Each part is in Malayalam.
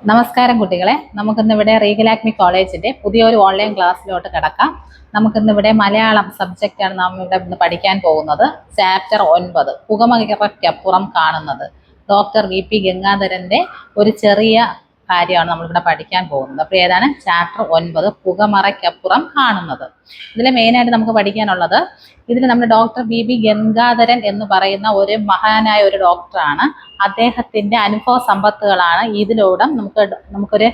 നമസ്കാരം കുട്ടികളെ, നമുക്കിന്നിവിടെ റീഗൽ ആക്മി കോളേജിന്റെ പുതിയൊരു ഓൺലൈൻ ക്ലാസ്സിലോട്ട് കിടക്കാം. നമുക്കിന്നിവിടെ മലയാളം സബ്ജക്റ്റാണ് നാം ഇവിടെ ഇന്ന് പഠിക്കാൻ പോകുന്നത്. ചാപ്റ്റർ 9 പുകമറയ്ക്കപ്പുറം കാണുന്നത്. Doctor VP. ഗംഗാധരന്റെ ഒരു ചെറിയ കാര്യമാണ് നമ്മളിവിടെ പഠിക്കാൻ പോകുന്നത്. അപ്പോൾ ഏതാണ് ചാപ്റ്റർ 9 പുകമറയ്ക്കപ്പുറം കാണുന്നത്. ഇതിൽ മെയിനായിട്ട് നമുക്ക് പഠിക്കാനുള്ളത്, ഇതിൽ നമ്മുടെ ഡോക്ടർ വി.പി. ഗംഗാധരൻ എന്ന് പറയുന്ന ഒരു മഹാനായ ഒരു ഡോക്ടറാണ്. അദ്ദേഹത്തിന്റെ അനുഭവ സമ്പത്തുകളാണ് ഇതിലൂടെ നമുക്കൊരു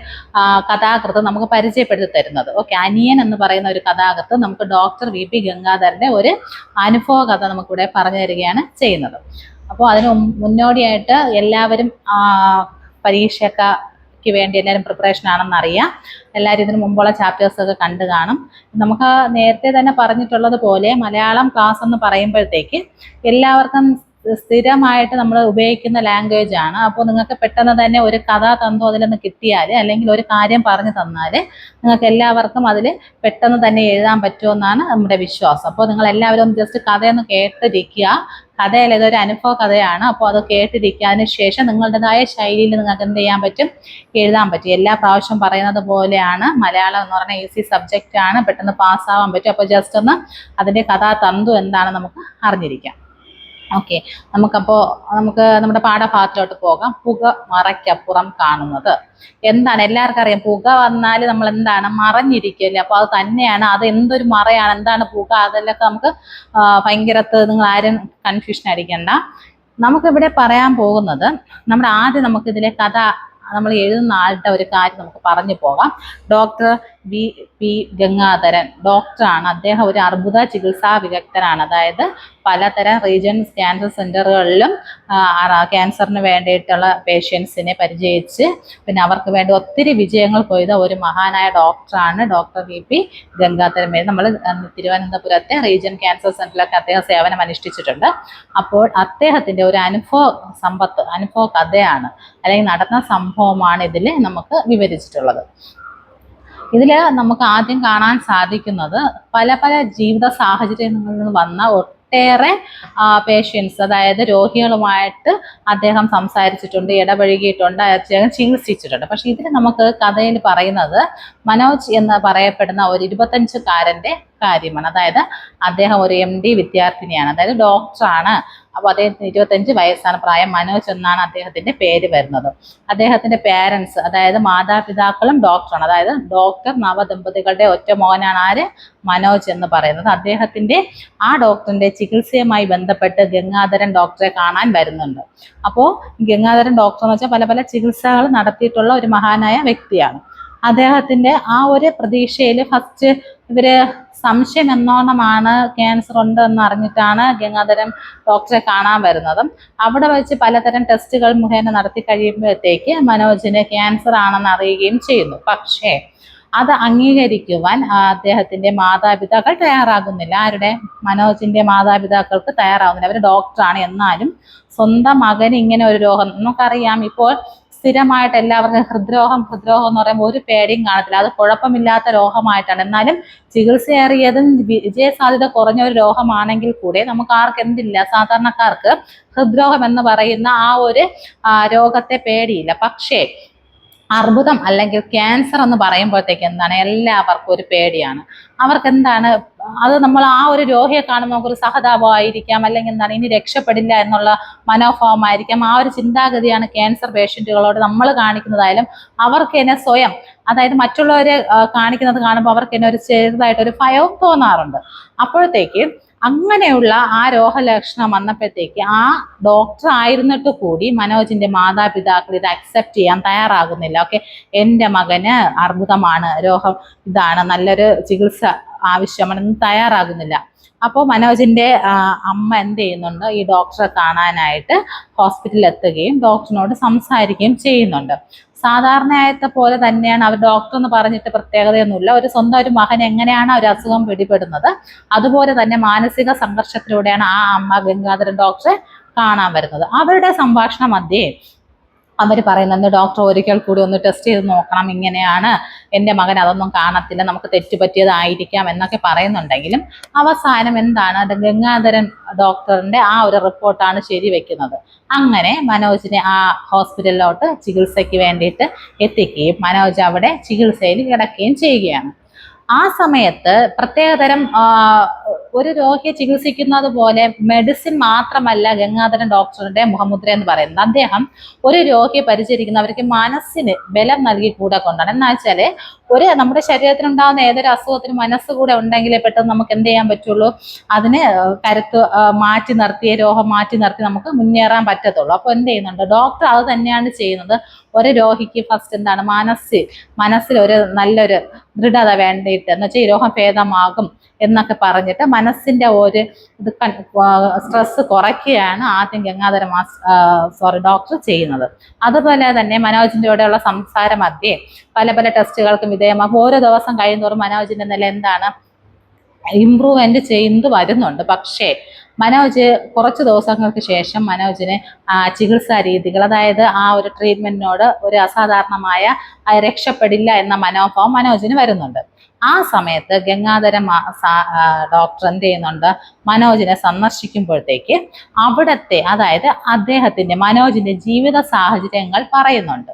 കഥാകൃത്ത് നമുക്ക് പരിചയപ്പെടുത്തി തരുന്നത്. ഓക്കെ, അനിയൻ എന്ന് പറയുന്ന ഒരു കഥാകൃത്ത് നമുക്ക് ഡോക്ടർ വി.പി. ഗംഗാധരന്റെ ഒരു അനുഭവ കഥ നമുക്കിവിടെ പറഞ്ഞു തരികയാണ് ചെയ്യുന്നത്. അപ്പോൾ അതിന് മുന്നോടിയായിട്ട് എല്ലാവരും പരീക്ഷയ്ക്ക് വേണ്ടി എല്ലാവരും പ്രിപ്പറേഷൻ ആണെന്ന് അറിയാം. എല്ലാവരും ഇതിന് മുമ്പുള്ള ചാപ്റ്റേഴ്സൊക്കെ കണ്ടു കാണും. നമുക്ക് നേരത്തെ തന്നെ പറഞ്ഞിട്ടുള്ളത് പോലെ മലയാളം ക്ലാസ് എന്ന് പറയുമ്പോഴത്തേക്ക് എല്ലാവർക്കും സ്ഥിരമായിട്ട് നമ്മൾ ഉപയോഗിക്കുന്ന ലാംഗ്വേജ് ആണ്. അപ്പോൾ നിങ്ങൾക്ക് പെട്ടെന്ന് തന്നെ ഒരു കഥ തന്തോ അതിലൊന്ന് കിട്ടിയാൽ, അല്ലെങ്കിൽ ഒരു കാര്യം പറഞ്ഞു തന്നാൽ നിങ്ങൾക്ക് എല്ലാവർക്കും അതിൽ പെട്ടെന്ന് തന്നെ എഴുതാൻ പറ്റുമെന്നാണ് നമ്മുടെ വിശ്വാസം. അപ്പോൾ നിങ്ങൾ എല്ലാവരും ഒന്ന് ജസ്റ്റ് കഥയൊന്ന് കേട്ടിരിക്കുക. കഥയിൽ ഇതൊരു അനുഭവ കഥയാണ്. അപ്പോൾ അത് കേട്ടിരിക്കുക. അതിനുശേഷം നിങ്ങളുടേതായ ശൈലിയിൽ നിങ്ങൾക്ക് എന്ത് ചെയ്യാൻ പറ്റും, എഴുതാൻ പറ്റും. എല്ലാ പ്രാവശ്യം പറയുന്നത് പോലെയാണ്. മലയാളം എന്ന് പറഞ്ഞാൽ ഈസി സബ്ജക്റ്റ് ആണ്, പെട്ടെന്ന് പാസ്സാവാൻ പറ്റും. അപ്പോൾ ജസ്റ്റ് ഒന്ന് അതിൻ്റെ കഥാതന്തു എന്താണ് നമുക്ക് അറിഞ്ഞിരിക്കാം. ഓക്കെ, നമുക്ക് നമ്മുടെ പാഠഭാഗത്തോട്ട് പോകാം. പുക മറയ്ക്കപ്പുറം കാണുന്നത് എന്താണ്? എല്ലാവർക്കും അറിയാം, പുക വന്നാൽ നമ്മൾ എന്താണ്, മറഞ്ഞിരിക്കില്ല. അപ്പോൾ അത് തന്നെയാണ്. അത് എന്തൊരു മറയാണ്, എന്താണ് പുക, അതെല്ലാം നമുക്ക് നിങ്ങൾ ആരും കൺഫ്യൂഷൻ അടിക്കണ്ട. നമുക്കിവിടെ പറയാൻ പോകുന്നത്, ആദ്യം നമുക്കിതിലെ കഥ നമ്മൾ എഴുതുന്ന ആളുടെ ഒരു കാര്യം നമുക്ക് പറഞ്ഞു പോകാം. Doctor VP. ഗംഗാധരൻ ഡോക്ടറാണ്. അദ്ദേഹം ഒരു അർബുദ ചികിത്സാ വിദഗ്ധനാണ്. അതായത് പലതരം റീജിയണൽ ക്യാൻസർ സെൻ്ററുകളിലും ക്യാൻസറിന് വേണ്ടിയിട്ടുള്ള പേഷ്യൻസിനെ പരിചയിച്ച് പിന്നെ അവർക്ക് വേണ്ടി ഒത്തിരി വിജയങ്ങൾ കൊയ്ത ഒരു മഹാനായ ഡോക്ടറാണ് ഡോക്ടർ വി.പി. ഗംഗാധരൻ. നമ്മൾ തിരുവനന്തപുരത്തെ റീജിയണൽ ക്യാൻസർ സെൻ്ററിലൊക്കെ അദ്ദേഹം സേവനം അനുഷ്ഠിച്ചിട്ടുണ്ട്. അപ്പോൾ അദ്ദേഹത്തിൻ്റെ ഒരു അനുഭവ കഥയാണ്, അല്ലെങ്കിൽ നടന്ന സംഭവമാണ് ഇതിൽ നമുക്ക് വിവരിച്ചിട്ടുള്ളത്. ഇതിൽ നമുക്ക് ആദ്യം കാണാൻ സാധിക്കുന്നത് പല ജീവിത സാഹചര്യങ്ങളിൽ നിന്ന് വന്ന ഒട്ടേറെ പേഷ്യൻസ്, അതായത് രോഗികളുമായിട്ട് അദ്ദേഹം സംസാരിച്ചിട്ടുണ്ട്, ഇടപഴകിയിട്ടുണ്ട്, അദ്ദേഹം ചികിത്സിച്ചിട്ടുണ്ട്. പക്ഷെ ഇതിൽ നമുക്ക് കഥയിൽ പറയുന്നത് മനോജ് എന്ന് പറയപ്പെടുന്ന ഒരു 25-കാരൻ്റെ കാര്യമാണ്. അതായത് അദ്ദേഹം ഒരു MD വിദ്യാർത്ഥിനിയാണ്, അതായത് ഡോക്ടറാണ്. അപ്പോൾ അദ്ദേഹത്തിന് 25 വയസ്സാണ് പ്രായം. മനോജ് എന്നാണ് അദ്ദേഹത്തിന്റെ പേര് വരുന്നത്. അദ്ദേഹത്തിന്റെ പേരൻസ്, അതായത് മാതാപിതാക്കളും ഡോക്ടറാണ്. അതായത് ഡോക്ടർ നവദമ്പതികളുടെ ഒറ്റ മോനാണ് ആര്, മനോജ് എന്ന് പറയുന്നത്. അദ്ദേഹത്തിന്റെ ആ ഡോക്ടറിന്റെ ചികിത്സയുമായി ബന്ധപ്പെട്ട് ഗംഗാധരൻ ഡോക്ടറെ കാണാൻ വരുന്നുണ്ട്. അപ്പോൾ ഗംഗാധരൻ ഡോക്ടർ എന്ന് വെച്ചാൽ പല ചികിത്സകൾ നടത്തിയിട്ടുള്ള ഒരു മഹാനായ വ്യക്തിയാണ്. അദ്ദേഹത്തിന്റെ ആ ഒരു പ്രതീക്ഷയിൽ ഫസ്റ്റ് ഇവര് സംശയം എന്നോണമാണ് ക്യാൻസർ ഉണ്ട് എന്ന് അറിഞ്ഞിട്ടാണ് ഗംഗാധരൻ ഡോക്ടറെ കാണാൻ വരുന്നതും. അവിടെ വെച്ച് പലതരം ടെസ്റ്റുകൾ മുഖേന നടത്തി കഴിയുമ്പോഴത്തേക്ക് മനോജിന് ക്യാൻസർ ആണെന്ന് അറിയുകയും ചെയ്യുന്നു. പക്ഷേ അത് അംഗീകരിക്കുവാൻ അദ്ദേഹത്തിന്റെ മാതാപിതാക്കൾ തയ്യാറാകുന്നില്ല. ആരുടെ? മനോജിന്റെ മാതാപിതാക്കൾക്ക് തയ്യാറാകുന്നില്ല. അവർ ഡോക്ടറാണ്, എന്നാലും സ്വന്തം മകന് ഇങ്ങനെ ഒരു രോഗം, നമുക്കറിയാം ഇപ്പോൾ സ്ഥിരമായിട്ട് എല്ലാവർക്കും ഹൃദ്രോഗം എന്ന് പറയുമ്പോൾ ഒരു പേടിയും കാണത്തില്ല. അത് കുഴപ്പമില്ലാത്ത രോഗമായിട്ടാണ്. എന്നാലും ചികിത്സയേറിയതും വിജയസാധ്യത കുറഞ്ഞ ഒരു രോഗമാണെങ്കിൽ കൂടെ നമുക്ക് എന്തില്ല, സാധാരണക്കാർക്ക് ഹൃദ്രോഗം എന്ന് പറയുന്ന ആ ഒരു രോഗത്തെ പേടിയില്ല. പക്ഷേ അർബുദം അല്ലെങ്കിൽ ക്യാൻസർ എന്ന് പറയുമ്പോഴത്തേക്ക് എന്താണ്, എല്ലാവർക്കും ഒരു പേടിയാണ്. അവർക്ക് എന്താണ്, അത് നമ്മൾ ആ ഒരു രോഗിയെ കാണുമ്പോൾ നമുക്കൊരു സഹതാപമായിരിക്കാം, അല്ലെങ്കിൽ എന്താണ്, ഇനി രക്ഷപ്പെടില്ല എന്നുള്ള മനോഭാവമായിരിക്കാം. ആ ഒരു ചിന്താഗതിയാണ് ക്യാൻസർ പേഷ്യൻറ്റുകളോട് നമ്മൾ കാണിക്കുന്നതായാലും അവർക്ക് തന്നെ സ്വയം, അതായത് മറ്റുള്ളവരെ കാണിക്കുന്നത് കാണുമ്പോൾ അവർക്ക് തന്നെ ഒരു ചെറുതായിട്ടൊരു ഭയവും തോന്നാറുണ്ട്. അപ്പോഴത്തേക്ക് അങ്ങനെയുള്ള ആ രോഗലക്ഷണം വന്നപ്പോഴത്തേക്ക് ആ ഡോക്ടർ ആയിരുന്നിട്ട് കൂടി മനോജിന്റെ മാതാപിതാക്കൾ ഇത് അക്സെപ്റ്റ് ചെയ്യാൻ തയ്യാറാകുന്നില്ല. ഓക്കെ, എൻ്റെ മകന് അർബുദമാണ്, രോഗം ഇതാണ്, നല്ലൊരു ചികിത്സ ആവശ്യമാണെന്ന് തയ്യാറാകുന്നില്ല. അപ്പോൾ മനോജിന്റെ അമ്മ എന്ത് ചെയ്യുന്നുണ്ട്, ഈ ഡോക്ടറെ കാണാനായിട്ട് ഹോസ്പിറ്റലിൽ എത്തുകയും ഡോക്ടറിനോട് സംസാരിക്കുകയും ചെയ്യുന്നുണ്ട്. സാധാരണയായത്തെ പോലെ തന്നെയാണ്. അവർ ഡോക്ടർ എന്ന് പറഞ്ഞിട്ട് പ്രത്യേകതയൊന്നുമില്ല. ഒരു സ്വന്തം ഒരു മകൻ എങ്ങനെയാണ് ഒരു അസുഖം പിടിപെടുന്നത്, അതുപോലെ തന്നെ മാനസിക സംഘർഷത്തിലൂടെയാണ് ആ അമ്മ ഗംഗാധരൻ ഡോക്ടറെ കാണാൻ വരുന്നത്. അവരുടെ സംഭാഷണ മധ്യേ അവർ പറയുന്നുണ്ട് ഡോക്ടർ ഒരിക്കൽ കൂടി ഒന്ന് ടെസ്റ്റ് ചെയ്ത് നോക്കണം, ഇങ്ങനെയാണ് എൻ്റെ മകൻ അതൊന്നും കാണത്തില്ല, നമുക്ക് തെറ്റുപറ്റിയതായിരിക്കാം എന്നൊക്കെ പറയുന്നുണ്ടെങ്കിലും അവസാനം എന്താണ്, അത് ഗംഗാധരൻ ഡോക്ടറിന്റെ ആ ഒരു റിപ്പോർട്ടാണ് ശരിവെക്കുന്നത്. അങ്ങനെ മനോജിനെ ആ ഹോസ്പിറ്റലിലോട്ട് ചികിത്സയ്ക്ക് വേണ്ടിയിട്ട് എത്തിക്കുകയും മനോജ് അവിടെ ചികിത്സയിൽ കിടക്കുകയും ചെയ്യുകയാണ്. ആ സമയത്ത് പ്രത്യേകതരം ഒരു രോഗിയെ ചികിത്സിക്കുന്നത് പോലെ മെഡിസിൻ മാത്രമല്ല ഗംഗാധരൻ ഡോക്ടറുടെ മുഖമുദ്ര എന്ന് പറയുന്നത്. അദ്ദേഹം ഒരു രോഗിയെ പരിചരിക്കുന്നവർക്ക് മനസ്സിന് ബലം നൽകി കൂടെ കൊണ്ടാണ്. എന്നാ വെച്ചാല് നമ്മുടെ ശരീരത്തിനുണ്ടാകുന്ന ഏതൊരു അസുഖത്തിനും മനസ്സ് കൂടെ ഉണ്ടെങ്കിലേ പെട്ടെന്ന് നമുക്ക് എന്ത് ചെയ്യാൻ പറ്റുള്ളൂ, അതിന് കരുത്ത് മാറ്റി നിർത്തി, രോഗം മാറ്റി നിർത്തി നമുക്ക് മുന്നേറാൻ പറ്റത്തുള്ളൂ. അപ്പൊ എന്ത് ചെയ്യുന്നുണ്ട് ഡോക്ടർ, അത് തന്നെയാണ് ചെയ്യുന്നത്. ഒരു രോഗിക്ക് ഫസ്റ്റ് എന്താണ്, മനസ്സിൽ ഒരു നല്ലൊരു ദൃഢത വേണ്ടിയിട്ട്, എന്ന് വെച്ചാൽ ഈ രോഗം ഭേദമാകും എന്നൊക്കെ പറഞ്ഞിട്ട് മനസ്സിന്റെ ഒരു സ്ട്രെസ് കുറയ്ക്കുകയാണ് ആദ്യം ഗംഗാധര ഡോക്ടർ ചെയ്യുന്നത്. അതുപോലെ തന്നെ മനോജിന്റെ കൂടെയുള്ള സംസാര മധ്യേ പല പല ടെസ്റ്റുകൾക്കും വിധേയമാകും. ഓരോ ദിവസം കഴിയുന്നതോറും മനോജിന്റെ നില എന്താണ്, ഇംപ്രൂവ്മെന്റ് ചെയ്തു വരുന്നുണ്ട്. പക്ഷേ മനോജ് കുറച്ച് ദിവസങ്ങൾക്ക് ശേഷം മനോജിന് ചികിത്സാ രീതികൾ, അതായത് ആ ഒരു ട്രീറ്റ്മെന്റിനോട് ഒരു അസാധാരണമായ രക്ഷപ്പെടില്ല എന്ന മനോഭാവം മനോജിന് വരുന്നുണ്ട്. ആ സമയത്ത് ഗംഗാധര ഡോക്ടർ എന്ത് ചെയ്യുന്നുണ്ട്, മനോജിനെ സന്ദർശിക്കുമ്പോഴത്തേക്ക് അവിടത്തെ, അതായത് അദ്ദേഹത്തിന്റെ മനോജിന്റെ ജീവിത സാഹചര്യങ്ങൾ പറയുന്നുണ്ട്.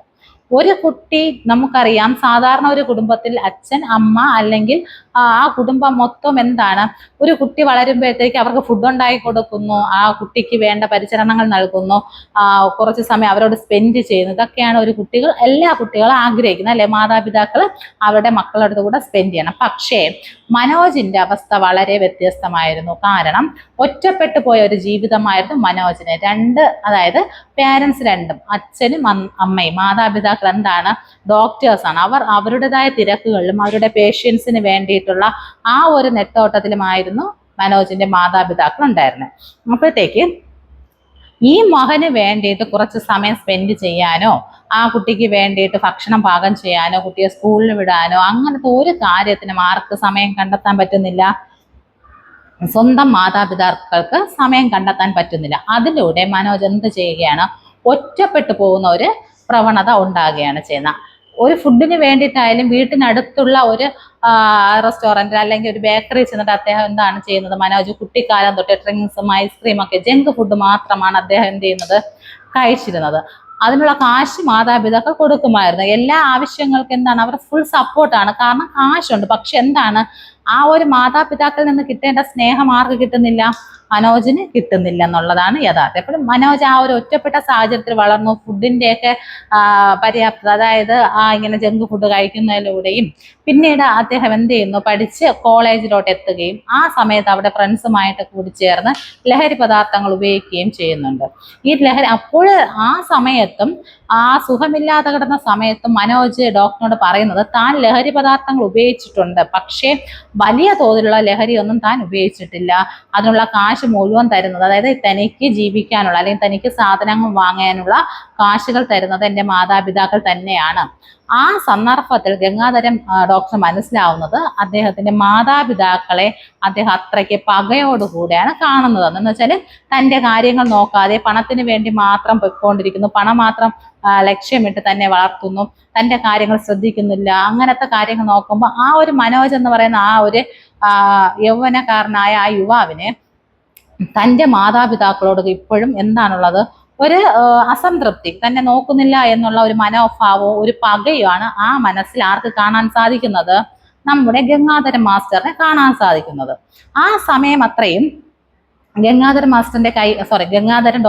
ഒരു കുട്ടി, നമുക്കറിയാം സാധാരണ ഒരു കുടുംബത്തിൽ അച്ഛൻ, അമ്മ അല്ലെങ്കിൽ ആ കുടുംബം മൊത്തം എന്താണ്, ഒരു കുട്ടി വളരുമ്പോഴത്തേക്ക് അവർക്ക് ഫുഡ് ഉണ്ടാക്കി കൊടുക്കുന്നു, ആ കുട്ടിക്ക് വേണ്ട പരിചരണങ്ങൾ നൽകുന്നു, കുറച്ച് സമയം അവരോട് സ്പെൻഡ് ചെയ്യുന്നു. ഇതൊക്കെയാണ് എല്ലാ കുട്ടികളും ആഗ്രഹിക്കുന്നത് അല്ലെ, മാതാപിതാക്കൾ അവരുടെ മക്കളുടെ അടുത്ത് കൂടെ സ്പെൻഡ് ചെയ്യണം. പക്ഷേ മനോജിന്റെ അവസ്ഥ വളരെ വ്യത്യസ്തമായിരുന്നു. കാരണം ഒറ്റപ്പെട്ടു പോയ ഒരു ജീവിതമായിരുന്നു മനോജിന്. അതായത് പേരൻസ് രണ്ടും, അച്ഛനും അമ്മയും, മാതാപിതാക്കൾ എന്താണ്, ഡോക്ടേഴ്സാണ്. അവർ അവരുടേതായ തിരക്കുകളിലും അവരുടെ പേഷ്യൻസിന് വേണ്ടിയിട്ടുള്ള ആ ഒരു നെട്ടോട്ടത്തിലുമായിരുന്നു മനോജിന്റെ മാതാപിതാക്കൾ ഉണ്ടായിരുന്നത്. അപ്പോഴത്തേക്ക് ഈ മകന് വേണ്ടിയിട്ട് കുറച്ച് സമയം സ്പെൻഡ് ചെയ്യാനോ, ആ കുട്ടിക്ക് വേണ്ടിയിട്ട് ഭക്ഷണം പാകം ചെയ്യാനോ, കുട്ടിയെ സ്കൂളിൽ വിടാനോ, അങ്ങനത്തെ ഒരു കാര്യത്തിനും ആർക്ക് സമയം കണ്ടെത്താൻ പറ്റുന്നില്ല, സ്വന്തം മാതാപിതാക്കൾക്ക് സമയം കണ്ടെത്താൻ പറ്റുന്നില്ല. അതിലൂടെ മനോജ് എന്ത് ചെയ്യുകയാണ്, ഒറ്റപ്പെട്ടു പോകുന്ന ഒരു പ്രവണത ഉണ്ടാകുകയാണ് ചെയ്യുന്നത്. ഒരു ഫുഡിന് വേണ്ടിയിട്ടായാലും വീട്ടിനടുത്തുള്ള ഒരു റെസ്റ്റോറൻറ്റ് അല്ലെങ്കിൽ ഒരു ബേക്കറി ചെന്നിട്ട് അദ്ദേഹം എന്താണ് ചെയ്യുന്നത്, മനോജ് കുട്ടിക്കാലം തൊട്ട് ഡ്രിങ്ക്സും ഐസ്ക്രീം ഒക്കെ ജങ്ക് ഫുഡ് മാത്രമാണ് അദ്ദേഹം എന്ത് ചെയ്യുന്നത്, കഴിച്ചിരുന്നത്. അതിനുള്ള കാശ് മാതാപിതാക്കൾ കൊടുക്കുമായിരുന്നു. എല്ലാ ആവശ്യങ്ങൾക്കും എന്താണ്, അവർ ഫുൾ സപ്പോർട്ടാണ്, കാരണം കാശുണ്ട്. പക്ഷെ എന്താണ്, ആ ഒരു മാതാപിതാക്കളിൽ നിന്ന് കിട്ടേണ്ട സ്നേഹം ആർക്ക് കിട്ടുന്നില്ല, മനോജിന് കിട്ടുന്നില്ല എന്നുള്ളതാണ് യഥാർത്ഥം. എപ്പോഴും മനോജ് ആ ഒരു ഒറ്റപ്പെട്ട സാഹചര്യത്തിൽ വളർന്നു. ഫുഡിൻ്റെയൊക്കെ പര്യാപ്തത, അതായത് ഇങ്ങനെ ജങ്ക് ഫുഡ് കഴിക്കുന്നതിലൂടെയും പിന്നീട് അദ്ദേഹം എന്ത് ചെയ്യുന്നു, പഠിച്ച് കോളേജിലോട്ട് എത്തുകയും ആ സമയത്ത് അവിടെ ഫ്രണ്ട്സുമായിട്ട് കൂടി ചേർന്ന് ലഹരി പദാർത്ഥങ്ങൾ ഉപയോഗിക്കുകയും ചെയ്യുന്നുണ്ട്. ഈ ലഹരി അപ്പോൾ ആ സമയത്തും, ആ സുഖമില്ലാതെ കിടന്ന സമയത്തും മനോജ് ഡോക്ടറിനോട് പറയുന്നത് താൻ ലഹരി പദാർത്ഥങ്ങൾ ഉപയോഗിച്ചിട്ടുണ്ട്, പക്ഷേ വലിയ തോതിലുള്ള ലഹരിയൊന്നും താൻ ഉപയോഗിച്ചിട്ടില്ല. അതിനുള്ള കാശ് മുഴുവൻ തരുന്നത്, അതായത് തനിക്ക് ജീവിക്കാനുള്ള അല്ലെങ്കിൽ തനിക്ക് സാധനങ്ങൾ വാങ്ങാനുള്ള കാശുകൾ തരുന്നത് എൻ്റെ മാതാപിതാക്കൾ തന്നെയാണ്. ആ സന്ദർഭത്തിൽ ഗംഗാധരൻ ഡോക്ടർ മനസ്സിലാവുന്നത് അദ്ദേഹത്തിന്റെ മാതാപിതാക്കളെ അദ്ദേഹം അത്രയ്ക്ക് പകയോടുകൂടെയാണ് കാണുന്നത്. എന്ന് വെച്ചാൽ തൻ്റെ കാര്യങ്ങൾ നോക്കാതെ പണത്തിന് വേണ്ടി മാത്രം പൊയ്ക്കൊണ്ടിരിക്കുന്നു, പണം മാത്രം ലക്ഷ്യമിട്ട് തന്നെ വളർത്തുന്നു, തൻ്റെ കാര്യങ്ങൾ ശ്രദ്ധിക്കുന്നില്ല. അങ്ങനത്തെ കാര്യങ്ങൾ നോക്കുമ്പോൾ ആ ഒരു മനോജ് എന്ന് പറയുന്ന ആ ഒരു യൗവനക്കാരനായ ആ യുവാവിന് തൻ്റെ മാതാപിതാക്കളോട് ഇപ്പോഴും എന്താണുള്ളത്, ഒരു അസംതൃപ്തി, തന്നെ നോക്കുന്നില്ല എന്നുള്ള ഒരു മനോഭാവവും ഒരു പകയുമാണ് ആ മനസ്സിൽ ആർക്ക് കാണാൻ സാധിക്കുന്നത്, നമ്മുടെ മാസ്റ്ററിനെ കാണാൻ സാധിക്കുന്നത്. ആ സമയം അത്രയും ഗംഗാധരൻ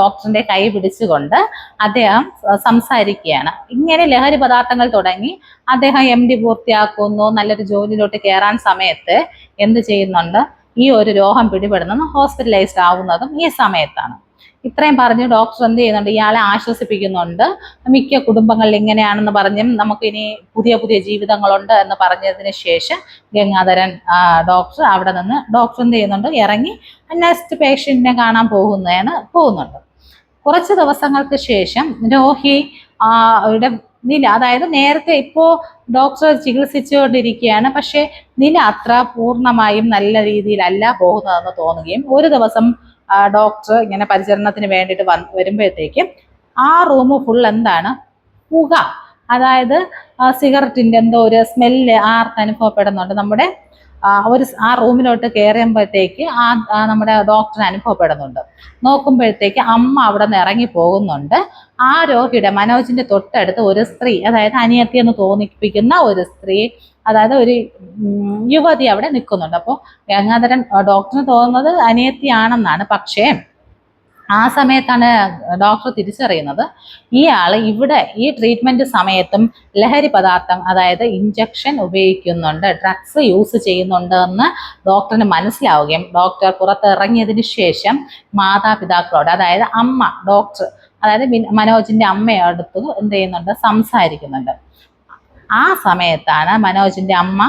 ഡോക്ടറിന്റെ കൈ പിടിച്ചുകൊണ്ട് അദ്ദേഹം സംസാരിക്കുകയാണ്. ഇങ്ങനെ ലഹരി പദാർത്ഥങ്ങൾ തുടങ്ങി അദ്ദേഹം MD പൂർത്തിയാക്കുന്നു, നല്ലൊരു ജോലിയിലോട്ട് കയറാൻ സമയത്ത് എന്ത് ചെയ്യുന്നുണ്ട്, ഈ ഒരു രോഗം പിടിപെടുന്നതും ഹോസ്പിറ്റലൈസ്ഡ് ആവുന്നതും ഈ സമയത്താണ്. ഇത്രയും പറഞ്ഞ് ഡോക്ടർ എന്ത് ചെയ്യുന്നുണ്ട്, ഇയാളെ ആശ്വസിപ്പിക്കുന്നുണ്ട്. മിക്ക കുടുംബങ്ങളിൽ ഇങ്ങനെയാണെന്ന് പറഞ്ഞും നമുക്കിനി പുതിയ പുതിയ ജീവിതങ്ങളുണ്ട് എന്ന് പറഞ്ഞതിന് ശേഷം ഗംഗാധരൻ ഡോക്ടർ അവിടെ നിന്ന് ഡോക്ടർ എന്ത് ചെയ്യുന്നുണ്ട്, ഇറങ്ങി നെക്സ്റ്റ് പേഷ്യന്റിനെ കാണാൻ പോകുന്നുണ്ട്. കുറച്ച് ദിവസങ്ങൾക്ക് ശേഷം രോഗി നില, അതായത് നേരത്തെ ഇപ്പോൾ ഡോക്ടർ ചികിത്സിച്ചുകൊണ്ടിരിക്കുകയാണ്, പക്ഷെ നില അത്ര പൂർണ്ണമായും നല്ല രീതിയിലല്ല പോകുന്നതെന്ന് തോന്നുകയും ഒരു ദിവസം ഡോക്ടർ ഇങ്ങനെ പരിചരണത്തിന് വേണ്ടിയിട്ട് വരുമ്പോഴത്തേക്കും ആ റൂം ഫുൾ എന്താണ്, പുക, അതായത് സിഗരറ്റിന്റെ എന്തോ ഒരു സ്മെല്ല് ആർക്ക് അനുഭവപ്പെടുന്നുണ്ട്. നമ്മുടെ ആ റൂമിലോട്ട് കയറുമ്പോഴത്തേക്ക് നമ്മുടെ ഡോക്ടറിന് അനുഭവപ്പെടുന്നുണ്ട്. നോക്കുമ്പോഴത്തേക്ക് അമ്മ അവിടെ നിന്ന് ഇറങ്ങി പോകുന്നുണ്ട്. ആ രോഗിയുടെ മനോജിന്റെ തൊട്ടടുത്ത് ഒരു സ്ത്രീ, അതായത് അനിയത്തി എന്ന് തോന്നിപ്പിക്കുന്ന ഒരു സ്ത്രീ, അതായത് ഒരു യുവതി അവിടെ നിൽക്കുന്നുണ്ട്. അപ്പോൾ ഗംഗാധരൻ ഡോക്ടറിന് തോന്നുന്നത് അനിയത്തിയാണെന്നാണ്. പക്ഷേ ആ സമയത്താണ് ഡോക്ടർ തിരിച്ചറിയുന്നത് ഇവിടെ ഈ ട്രീറ്റ്മെന്റ് സമയത്തും ലഹരി പദാർത്ഥം, അതായത് ഇഞ്ചക്ഷൻ ഉപയോഗിക്കുന്നുണ്ട്, ഡ്രഗ്സ് യൂസ് ചെയ്യുന്നുണ്ട് എന്ന് ഡോക്ടറിന് മനസ്സിലാവുകയും ഡോക്ടർ പുറത്തിറങ്ങിയതിന് ശേഷം മാതാപിതാക്കളോട്, അതായത് അമ്മ, ഡോക്ടർ അതായത് മനോജിന്റെ അമ്മയോടത്ത് എന്ത് ചെയ്യുന്നുണ്ട്, സംസാരിക്കുന്നുണ്ട്. ആ സമയത്താണ് മനോജിന്റെ അമ്മ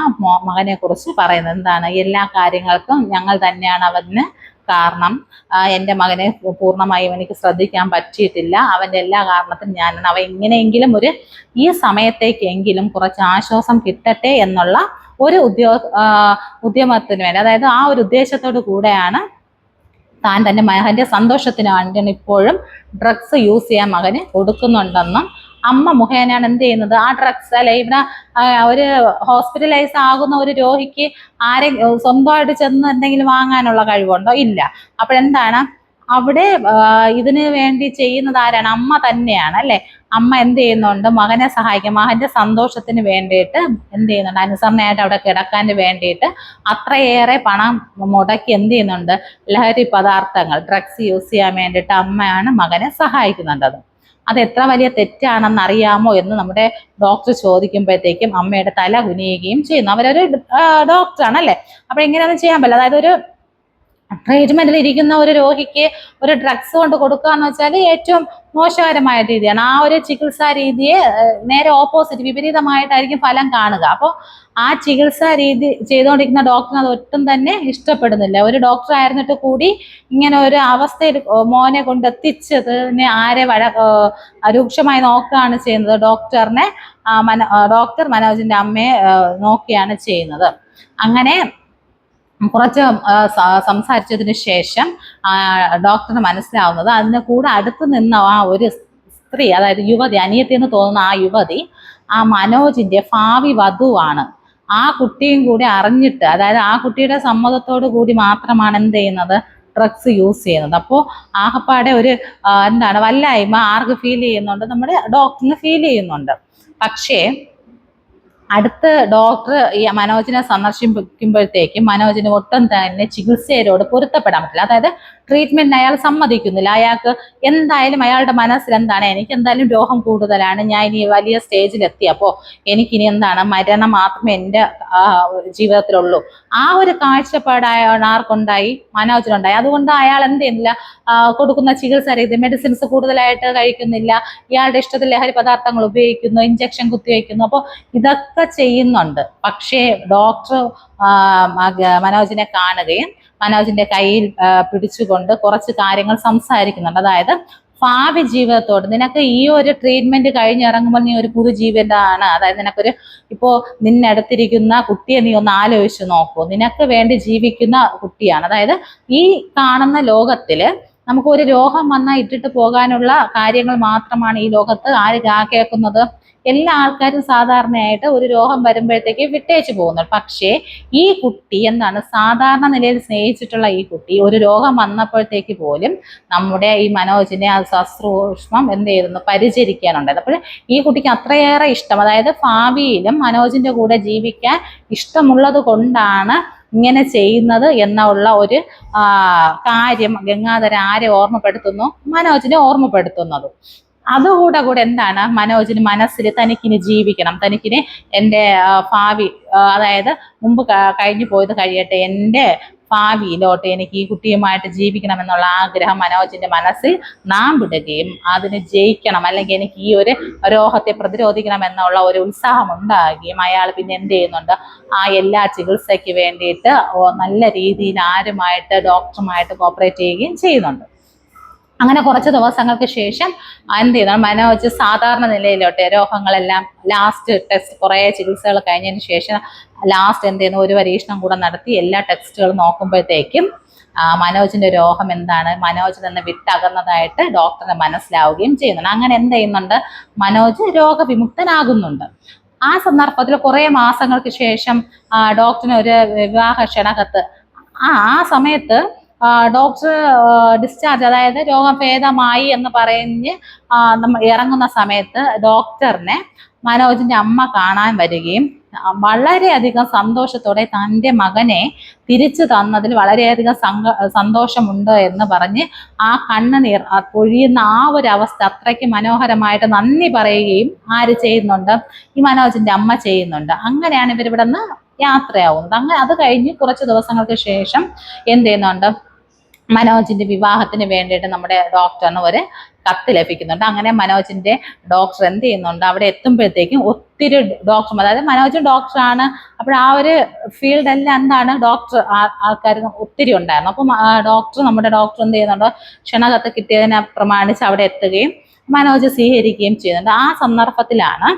മകനെ കുറിച്ച് പറയുന്നത്. എന്താണ്? എല്ലാ കാര്യങ്ങൾക്കും ഞങ്ങൾ തന്നെയാണ് അവന് കാരണം. എൻ്റെ മകനെ പൂർണ്ണമായും എനിക്ക് ശ്രദ്ധിക്കാൻ പറ്റിയിട്ടില്ല. അവൻ്റെ എല്ലാ കാരണത്തിനും ഞാനാണ്. അവ എങ്ങനെയെങ്കിലും ഈ സമയത്തേക്കെങ്കിലും കുറച്ച് ആശ്വാസം കിട്ടട്ടെ എന്നുള്ള ഒരു ഉദ്യമത്തിന് വേണ്ടി, അതായത് ആ ഒരു ഉദ്ദേശത്തോടു കൂടെയാണ് താൻ തൻ്റെ മകൻ്റെ സന്തോഷത്തിന് വേണ്ടിയാണ് ഇപ്പോഴും ഡ്രഗ്സ് യൂസ് ചെയ്യാൻ മകന് കൊടുക്കുന്നുണ്ടെന്നും അമ്മ മുഖേനയാണ് എന്ത് ചെയ്യുന്നത്, ആ ഡ്രഗ്സ് അല്ലെ ഇവിടെ ഒരു ഹോസ്പിറ്റലൈസ് ആകുന്ന ഒരു രോഗിക്ക് സ്വന്തമായിട്ട് ചെന്ന് എന്തെങ്കിലും വാങ്ങാനുള്ള കഴിവുണ്ടോ? ഇല്ല. അപ്പോഴെന്താണ് അവിടെ ഇതിന് വേണ്ടി ചെയ്യുന്നത് ആരാണ്? അമ്മ തന്നെയാണ് അല്ലെ. അമ്മ എന്ത് ചെയ്യുന്നുണ്ട്, മകനെ സഹായിക്കും, മകന്റെ സന്തോഷത്തിന് വേണ്ടിയിട്ട് എന്ത് ചെയ്യുന്നുണ്ട്, അനുസരണയായിട്ട് അവിടെ കിടക്കാൻ വേണ്ടിയിട്ട് അത്രയേറെ പണം മുടക്കി എന്ത് ചെയ്യുന്നുണ്ട്, ലഹരി പദാർത്ഥങ്ങൾ, ഡ്രഗ്സ് യൂസ് ചെയ്യാൻ വേണ്ടിയിട്ട് അമ്മയാണ് മകനെ സഹായിക്കുന്നുണ്ട്. അത് എത്ര വലിയ തെറ്റാണെന്ന് അറിയാമോ എന്ന് നമ്മുടെ ഡോക്ടർ ചോദിക്കുമ്പോഴത്തേക്കും അമ്മയുടെ തല കുനിയുകയും ചെയ്യുന്നു. അവരൊരു ഡോക്ടറാണ് അല്ലേ. അപ്പൊ എങ്ങനെയാണെന്ന് ചെയ്യാൻ പറ്റില്ല. അതായത് ഒരു ട്രീറ്റ്മെന്റിൽ ഇരിക്കുന്ന ഒരു രോഗിക്ക് ഒരു ഡ്രഗ്സ് കൊണ്ട് കൊടുക്കുക എന്ന് വെച്ചാൽ ഏറ്റവും മോശകരമായ രീതിയാണ്. ആ ഒരു ചികിത്സാ രീതിയെ നേരെ ഓപ്പോസിറ്റ്, വിപരീതമായിട്ടായിരിക്കും ഫലം കാണുക. അപ്പോൾ ആ ചികിത്സാ രീതി ചെയ്തുകൊണ്ടിരിക്കുന്ന ഡോക്ടറിന് അത് ഒട്ടും തന്നെ ഇഷ്ടപ്പെടുന്നില്ല. ഒരു ഡോക്ടർ ആയിരുന്നിട്ട് കൂടി ഇങ്ങനെ ഒരു അവസ്ഥയിൽ മോനെ കൊണ്ടെത്തിച്ചതിനെ ആരെ രൂക്ഷമായി നോക്കുകയാണ് ചെയ്യുന്നത്, ഡോക്ടർ മനോജിന്റെ അമ്മയെ നോക്കുകയാണ് ചെയ്യുന്നത്. അങ്ങനെ കുറച്ച് സംസാരിച്ചതിന് ശേഷം ഡോക്ടറിന് മനസ്സിലാവുന്നത് അതിന് കൂടെ അടുത്ത് നിന്ന ആ ഒരു സ്ത്രീ, അതായത് യുവതി, അനിയത്തി എന്ന് തോന്നുന്ന ആ യുവതി ആ മനോജിന്റെ ഭാവി വധുവാണ്. ആ കുട്ടിയും കൂടി അറിഞ്ഞിട്ട്, അതായത് ആ കുട്ടിയുടെ സമ്മതത്തോടു കൂടി മാത്രമാണ് എന്ത് ചെയ്യുന്നത്, ഡ്രഗ്സ് യൂസ് ചെയ്യുന്നത്. അപ്പോൾ ആകപ്പാടെ ഒരു വല്ലായ്മ ആർക്ക് ഫീൽ ചെയ്യുന്നുണ്ട്, നമ്മുടെ ഡോക്ടറിന് ഫീൽ ചെയ്യുന്നുണ്ട്. പക്ഷേ അടുത്ത് ഡോക്ടർ ഈ മനോജിനെ സന്ദർശിക്കുമ്പോഴത്തേക്കും മനോജിന് ഒട്ടും തന്നെ ചികിത്സയോട് പൊരുത്തപ്പെടാൻ പറ്റില്ല. അതായത് ട്രീറ്റ്മെന്റിന് അയാൾ സമ്മതിക്കുന്നില്ല. അയാൾക്ക് എന്തായാലും അയാളുടെ മനസ്സിൽ എനിക്ക് എന്തായാലും രോഗം കൂടുതലാണ്, ഞാൻ ഇനി വലിയ സ്റ്റേജിലെത്തിയപ്പോൾ എനിക്കിനി മരണം മാത്രമേ എൻ്റെ ജീവിതത്തിലുള്ളൂ. ആ ഒരു കാഴ്ചപ്പാട് ആർക്കുണ്ടായി, മനോജിനുണ്ടായി. അതുകൊണ്ട് അയാൾ എന്ത് ചെയ്യുന്നില്ല, കൊടുക്കുന്ന ചികിത്സ രീതി, മെഡിസിൻസ് കൂടുതലായിട്ട് കഴിക്കുന്നില്ല, ഇയാളുടെ ഇഷ്ടത്തിൽ ലഹരി പദാർത്ഥങ്ങൾ ഉപയോഗിക്കുന്നു, ഇഞ്ചക്ഷൻ കുത്തിവെക്കുന്നു. അപ്പോൾ ഇതൊക്കെ ചെയ്യുന്നുണ്ട്. പക്ഷേ ഡോക്ടർ മനോജിനെ കാണുകയും മനോജിന്റെ കയ്യിൽ പിടിച്ചുകൊണ്ട് കുറച്ച് കാര്യങ്ങൾ സംസാരിക്കുന്നുണ്ട്. അതായത് ഭാവി ജീവിതത്തോട്, നിനക്ക് ഈ ഒരു ട്രീറ്റ്മെന്റ് കഴിഞ്ഞിറങ്ങുമ്പോൾ നീ ഒരു പുതുജീവിതമാണ്. അതായത് ഇപ്പോൾ നിന്നടുത്തിരിക്കുന്ന കുട്ടിയെ നീ ഒന്ന് ആലോചിച്ച് നോക്കൂ. നിനക്ക് വേണ്ടി ജീവിക്കുന്ന കുട്ടിയാണ്. അതായത് ഈ കാണുന്ന ലോകത്തില് നമുക്ക് ഒരു രോഗം വന്നാൽ ഇട്ടിട്ട് പോകാനുള്ള കാര്യങ്ങൾ മാത്രമാണ് ഈ ലോകത്ത് കേൾക്കുന്നത്. എല്ലാ ആൾക്കാരും സാധാരണയായിട്ട് ഒരു രോഗം വരുമ്പോഴത്തേക്ക് വിട്ടേച്ച് പോകുന്നുണ്ട്. പക്ഷേ ഈ കുട്ടി സാധാരണ നിലയിൽ സ്നേഹിച്ചിട്ടുള്ള ഈ കുട്ടി ഒരു രോഗം വന്നപ്പോഴത്തേക്ക് പോലും നമ്മുടെ ഈ മനോജിനെ സസൂക്ഷ്മം എന്ത് ചെയ്യുന്നു, പരിചരിക്കാനുണ്ടായത്. അപ്പോൾ ഈ കുട്ടിക്ക് അത്രയേറെ ഇഷ്ടം, അതായത് ഭാവിയിലും മനോജിന്റെ കൂടെ ജീവിക്കാൻ ഇഷ്ടമുള്ളത് കൊണ്ടാണ് ഇങ്ങനെ ചെയ്യുന്നത് എന്നുള്ള ഒരു കാര്യം ഗംഗാധരൻ ആരെ ഓർമ്മപ്പെടുത്തുന്നു, മനോജിനെ ഓർമ്മപ്പെടുത്തുന്നത്. അതുകൂടെ മനോജിന് മനസ്സിൽ തനിക്കിനി ജീവിക്കണം, തനിക്കിനി എൻ്റെ ഭാവി, അതായത് മുമ്പ് കഴിഞ്ഞു പോയത് കഴിയട്ടെ, എൻ്റെ ഭാവിയിലോട്ട് എനിക്ക് ഈ കുട്ടിയുമായിട്ട് ജീവിക്കണം എന്നുള്ള ആഗ്രഹം മനോജിന്റെ മനസ്സിൽ വിടുകയും അതിന് ജയിക്കണം, അല്ലെങ്കിൽ എനിക്ക് ഈ ഒരു രോഗത്തെ പ്രതിരോധിക്കണം എന്നുള്ള ഒരു ഉത്സാഹം ഉണ്ടാകുകയും അയാൾ പിന്നെ എന്ത് ചെയ്യുന്നുണ്ട്, ആ എല്ലാ ചികിത്സയ്ക്ക് വേണ്ടിയിട്ട് നല്ല രീതിയിൽ ഡോക്ടറുമായിട്ട് കോപ്പറേറ്റ് ചെയ്യുകയും ചെയ്യുന്നുണ്ട്. അങ്ങനെ കുറച്ച് ദിവസങ്ങൾക്ക് ശേഷം എന്ത് ചെയ്യുന്നു, മനോജ് സാധാരണ നിലയിലോട്ട്, രോഗങ്ങളെല്ലാം ലാസ്റ്റ് ടെസ്റ്റ്, കുറേ ചികിത്സകൾ കഴിഞ്ഞതിന് ശേഷം ലാസ്റ്റ് എന്ത് ചെയ്യുന്നു, ഒരു പരീക്ഷണം കൂടെ നടത്തി എല്ലാ ടെസ്റ്റുകളും നോക്കുമ്പോഴത്തേക്കും മനോജിന്റെ രോഗം എന്താണ്, മനോജ് നിന്ന് വിട്ടകന്നതായിട്ട് ഡോക്ടറിന് മനസ്സിലാവുകയും ചെയ്യുന്നുണ്ട്. അങ്ങനെ എന്ത് ചെയ്യുന്നുണ്ട്, മനോജ് രോഗവിമുക്തനാകുന്നുണ്ട്. ആ സന്ദർഭത്തിൽ കുറെ മാസങ്ങൾക്ക് ശേഷം ഡോക്ടറിന് ഒരു വിവാഹ ക്ഷണകത്ത്. ആ സമയത്ത് ഡോക്ടർ ഡിസ്ചാർജ്, അതായത് രോഗം ഭേദമായി എന്ന് പറഞ്ഞ് നമ്മൾ ഇറങ്ങുന്ന സമയത്ത് ഡോക്ടറിനെ മനോജിന്റെ അമ്മ കാണാൻ വരികയും വളരെയധികം സന്തോഷത്തോടെ തൻ്റെ മകനെ തിരിച്ചു തന്നതിൽ വളരെയധികം സന്തോഷമുണ്ട് എന്ന് പറഞ്ഞ് ആ കണ്ണുനീർ പൊഴിയുന്ന ആ ഒരു അവസ്ഥ അത്രയ്ക്ക് മനോഹരമായിട്ട് നന്ദി പറയുകയും ആര് ചെയ്യുന്നുണ്ട്, ഈ മനോജിന്റെ അമ്മ ചെയ്യുന്നുണ്ട്. അങ്ങനെയാണ് ഇവരിവിടെ നിന്ന് യാത്രയാവുന്നത്. അങ്ങനെ അത് കഴിഞ്ഞ് കുറച്ച് ദിവസങ്ങൾക്ക് ശേഷം എന്ത് ചെയ്യുന്നുണ്ട്, മനോജിന്റെ വിവാഹത്തിന് വേണ്ടിയിട്ട് നമ്മുടെ ഡോക്ടറിന് ഒരു കത്ത് ലഭിക്കുന്നുണ്ട്. അങ്ങനെ മനോജിന്റെ ഡോക്ടർ എന്ത് ചെയ്യുന്നുണ്ട്, അവിടെ എത്തുമ്പോഴത്തേക്കും ഒത്തിരി ഡോക്ടർ, അതായത് മനോജും ഡോക്ടറാണ്, അപ്പോൾ ആ ഒരു ഫീൽഡെല്ലാം എന്താണ് ഡോക്ടർ ആൾക്കാർ ഒത്തിരി ഉണ്ടായിരുന്നു. അപ്പം നമ്മുടെ ഡോക്ടർ എന്ത് ചെയ്യുന്നുണ്ട്, ക്ഷണകത്ത് കിട്ടിയതിനെ പ്രമാണിച്ച് അവിടെ എത്തുകയും മനോജ് സ്വീകരിക്കുകയും ചെയ്യുന്നുണ്ട്. ആ സന്ദർഭത്തിലാണ്